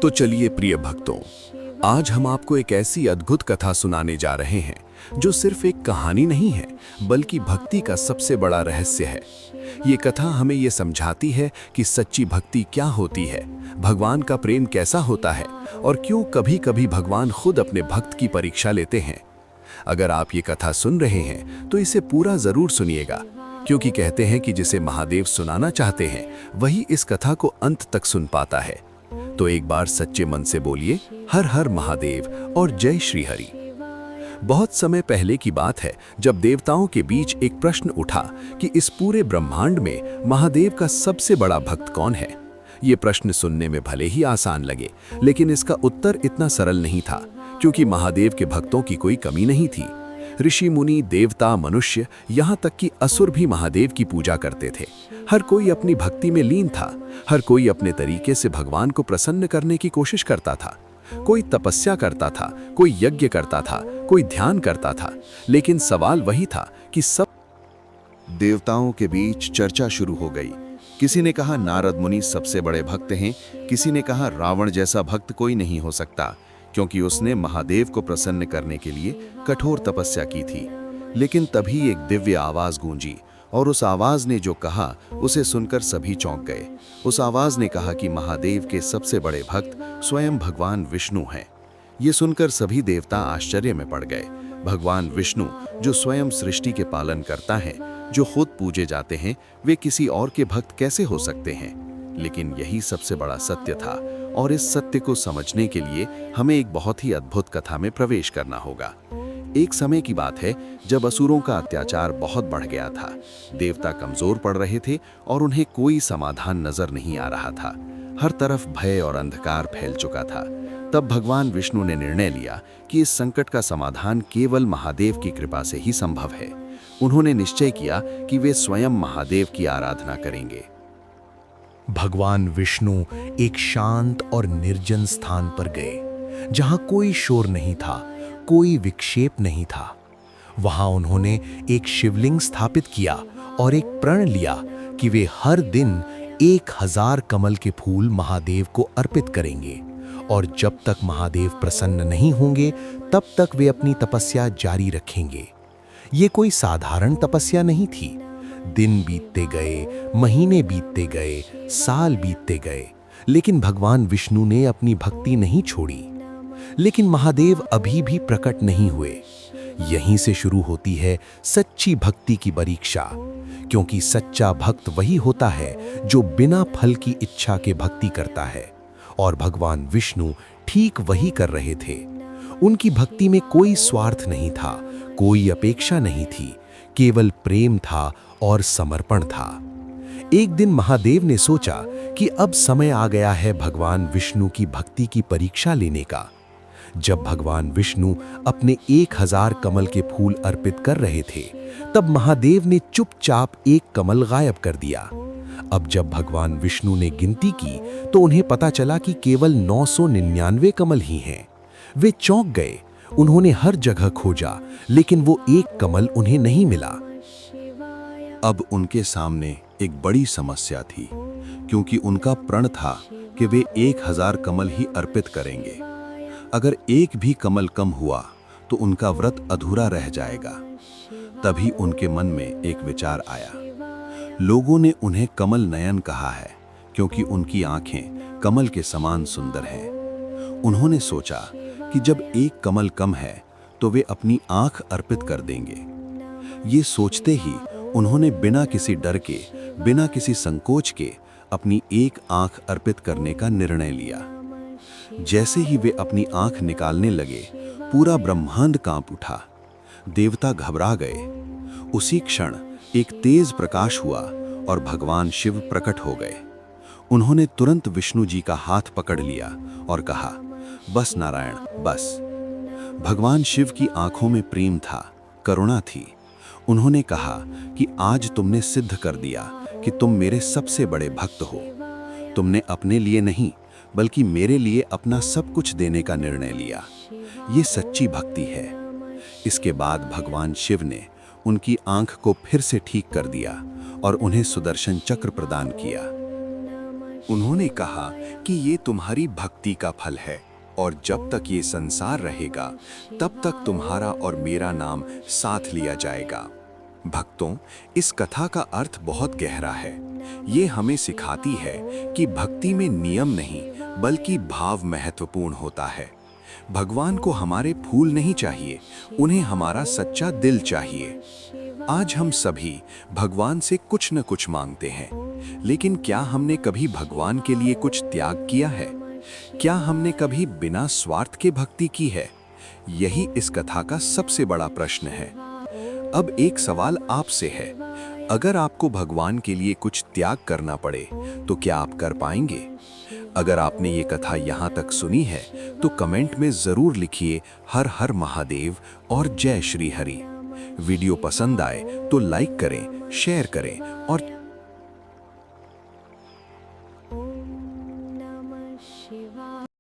तो चलिए प्रिय भक्तों, आज हम आपको एक ऐसी अद्भुत कथा सुनाने जा रहे हैं जो सिर्फ एक कहानी नहीं है, बल्कि भक्ति का सबसे बड़ा रहस्य है। ये कथा हमें ये समझाती है कि सच्ची भक्ति क्या होती है, भगवान का प्रेम कैसा होता है और क्यों कभी-कभी भगवान खुद अपने भक्त की परीक्षा लेते हैं। अगर आप ये कथा सुन रहे हैं तो इसे पूरा जरूर सुनिएगा, क्योंकि कहते हैं कि जिसे महादेव सुनाना चाहते हैं वही इस कथा को अंत तक सुन पाता है। तो एक बार सच्चे मन से बोलिए हर हर महादेव और जय श्री हरि। बहुत समय पहले की बात है जब देवताओं के बीच एक प्रश्न उठा कि इस पूरे ब्रह्मांड में महादेव का सबसे बड़ा भक्त कौन है। ये प्रश्न सुनने में भले ही आसान लगे, लेकिन इसका उत्तर इतना सरल नहीं था, क्योंकि महादेव के भक्तों की कोई कमी नहीं थी। ऋषि मुनि, देवता, मनुष्य, यहाँ तक कि असुर भी महादेव की पूजा करते थे। हर कोई अपनी भक्ति में लीन था, हर कोई अपने तरीके से भगवान को प्रसन्न करने की कोशिश करता था। कोई तपस्या करता था, कोई यज्ञ करता था, कोई ध्यान करता था, लेकिन सवाल वही था कि सब देवताओं के बीच चर्चा शुरू हो गई। किसी ने कहा नारद मुनि सबसे बड़े भक्त हैं, किसी ने कहा रावण जैसा भक्त कोई नहीं हो सकता, क्योंकि उसने महादेव को प्रसन्न करने के लिए कठोर तपस्या की थी। लेकिन तभी एक दिव्य आवाज गूंजी, और उस आवाज ने जो कहा उसे सुनकर सभी चौंक गए। उस आवाज ने कहा कि महादेव के सबसे बड़े भक्त स्वयं भगवान विष्णु हैं। ये सुनकर सभी देवता आश्चर्य में पड़ गए। भगवान विष्णु, जो स्वयं सृष्टि के पालन करता है, जो खुद पूजे जाते हैं, वे किसी और के भक्त कैसे हो सकते हैं? लेकिन यही सबसे बड़ा सत्य था, और इस सत्य को समझने के लिए हमें एक बहुत ही अद्भुत कथा में प्रवेश करना होगा। एक समय की बात है जब असुरों का अत्याचार बहुत बढ़ गया था। देवता कमजोर पड़ रहे थे और उन्हें कोई समाधान नजर नहीं आ रहा था। हर तरफ भय और अंधकार फैल चुका था। तब भगवान विष्णु ने निर्णय लिया कि इस संकट का समाधान केवल महादेव की कृपा से ही संभव है। उन्होंने निश्चय किया कि वे स्वयं महादेव की आराधना करेंगे। भगवान विष्णु एक शांत और निर्जन स्थान पर गए, जहां कोई शोर नहीं था, कोई विक्षेप नहीं था। वहां उन्होंने एक शिवलिंग स्थापित किया और एक प्रण लिया कि वे हर दिन 1000 कमल के फूल महादेव को अर्पित करेंगे, और जब तक महादेव प्रसन्न नहीं होंगे तब तक वे अपनी तपस्या जारी रखेंगे। ये कोई साधारण तपस्या नहीं थी। दिन बीतते गए, महीने बीतते गए, साल बीतते गए, लेकिन भगवान विष्णु ने अपनी भक्ति नहीं छोड़ी। लेकिन महादेव अभी भी प्रकट नहीं हुए। यहीं से शुरू होती है सच्ची भक्ति की परीक्षा, क्योंकि सच्चा भक्त वही होता है जो बिना फल की इच्छा के भक्ति करता है, और भगवान विष्णु ठीक वही कर रहे थे। उनकी भक्ति में कोई स्वार्थ नहीं था, कोई अपेक्षा नहीं थी, केवल प्रेम था और समर्पण था। एक दिन महादेव ने सोचा कि अब समय आ गया है भगवान विष्णु की भक्ति की परीक्षा लेने का। जब भगवान विष्णु अपने 1000 कमल के फूल अर्पित कर रहे थे, तब महादेव ने चुपचाप एक कमल गायब कर दिया। अब जब भगवान विष्णु ने गिनती की तो उन्हें पता चला कि केवल 999 कमल ही हैं। वे चौंक गए। उन्होंने हर जगह खोजा, लेकिन वो एक कमल उन्हें नहीं मिला। अब उनके सामने एक बड़ी समस्या थी, क्योंकि उनका प्रण था कि वे 1000 कमल ही अर्पित करेंगे। अगर एक भी कमल कम हुआ तो उनका व्रत अधूरा रह जाएगा। तभी उनके मन में एक विचार आया। लोगों ने उन्हें कमल नयन कहा है, क्योंकि उनकी आंखें कमल के समान सुंदर हैं। उन्होंने सोचा कि जब एक कमल कम है तो वे अपनी आंख अर्पित कर देंगे। ये सोचते ही उन्होंने बिना किसी डर के, बिना किसी संकोच के अपनी एक आंख अर्पित करने का निर्णय लिया। जैसे ही वे अपनी आंख निकालने लगे, पूरा ब्रह्मांड कांप उठा। देवता घबरा गए। उसी क्षण एक तेज प्रकाश हुआ और भगवान शिव प्रकट हो गए। उन्होंने तुरंत विष्णु जी का हाथ पकड़ लिया और कहा, बस नारायण, बस। भगवान शिव की आंखों में प्रेम था, करुणा थी। उन्होंने कहा कि आज तुमने सिद्ध कर दिया कि तुम मेरे सबसे बड़े भक्त हो। तुमने अपने लिए नहीं, बल्कि मेरे लिए अपना सब कुछ देने का निर्णय लिया। ये सच्ची भक्ति है। इसके बाद भगवान शिव ने उनकी आंख को फिर से ठीक कर दिया और उन्हें सुदर्शन चक्र प्रदान किया। उन्होंने कहा कि ये तुम्हारी भक्ति का फल है और जब तक ये संसार रहेगा तब तक तुम्हारा और मेरा नाम साथ लिया जाएगा। भक्तों, इस कथा का अर्थ बहुत गहरा है। ये हमें सिखाती है कि भक्ति में नियम नहीं बल्कि भाव महत्वपूर्ण होता है। भगवान को हमारे फूल नहीं चाहिए, उन्हें हमारा सच्चा दिल चाहिए। आज हम सभी भगवान से कुछ न कुछ मांगते हैं, लेकिन क्या हमने कभी भगवान के लिए कुछ त्याग किया है? क्या हमने कभी बिना स्वार्थ के भक्ति की है? यही इस कथा का सबसे बड़ा प्रश्न है। अब एक सवाल आपसे है, अगर आपको भगवान के लिए कुछ त्याग करना पड़े तो क्या आप कर पाएंगे? अगर आपने ये कथा यहाँ तक सुनी है तो कमेंट में जरूर लिखिए हर हर महादेव और जय श्री हरि। वीडियो पसंद आए तो लाइक करें, शेयर करें और